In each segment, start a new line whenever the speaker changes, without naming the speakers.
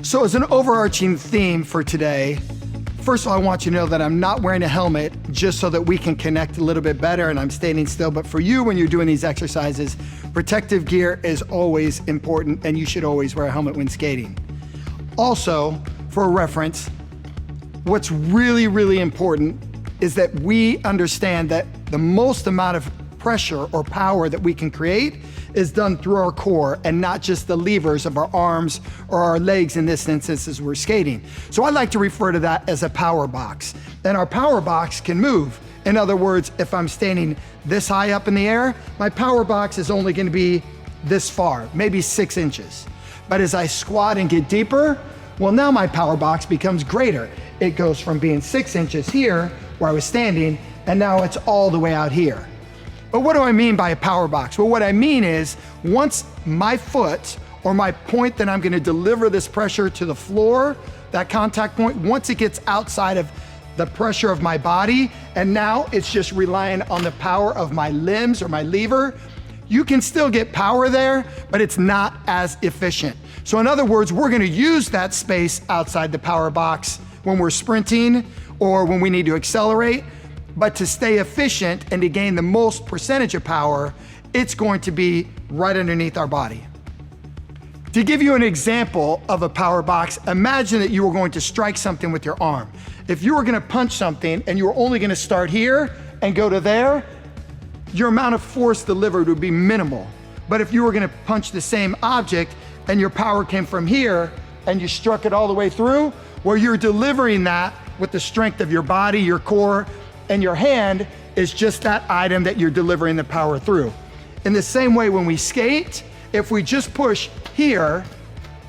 So as an overarching theme for today, first of all, I want you to know that I'm not wearing a helmet just so that we can connect a little bit better and I'm standing still. But for you, when you're doing these exercises, protective gear is always important and you should always wear a helmet when skating. Also, for reference, what's really, really important is that we understand that the most amount of pressure or power that we can create is done through our core and not just the levers of our arms or our legs in this instance as we're skating. So I like to refer to that as a power box. And our power box can move. In other words, if I'm standing this high up in the air, my power box is only going to be this far, maybe 6 inches. But as I squat and get deeper, well, now my power box becomes greater. It goes from being 6 inches here where I was standing, and now it's all the way out here. But what do I mean by a power box? Well, what I mean is once my foot or my point that I'm gonna deliver this pressure to the floor, that contact point, once it gets outside of the pressure of my body, and now it's just relying on the power of my limbs or my lever, you can still get power there, but it's not as efficient. So in other words, we're gonna use that space outside the power box when we're sprinting or when we need to accelerate. But to stay efficient and to gain the most percentage of power, it's going to be right underneath our body. To give you an example of a power box, imagine that you were going to strike something with your arm. If you were gonna punch something and you were only gonna start here and go to there, your amount of force delivered would be minimal. But if you were gonna punch the same object and your power came from here and you struck it all the way through, well, you're delivering that with the strength of your body, your core, and your hand is just that item that you're delivering the power through. In the same way, when we skate, if we just push here,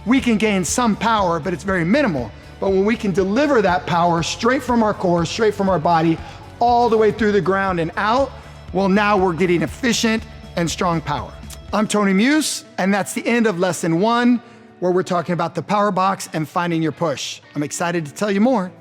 we can gain some power, but it's very minimal. But when we can deliver that power straight from our core, straight from our body, all the way through the ground and out, well, now we're getting efficient and strong power. I'm Tony Muse, and that's the end of lesson 1, where we're talking about the power box and finding your push. I'm excited to tell you more.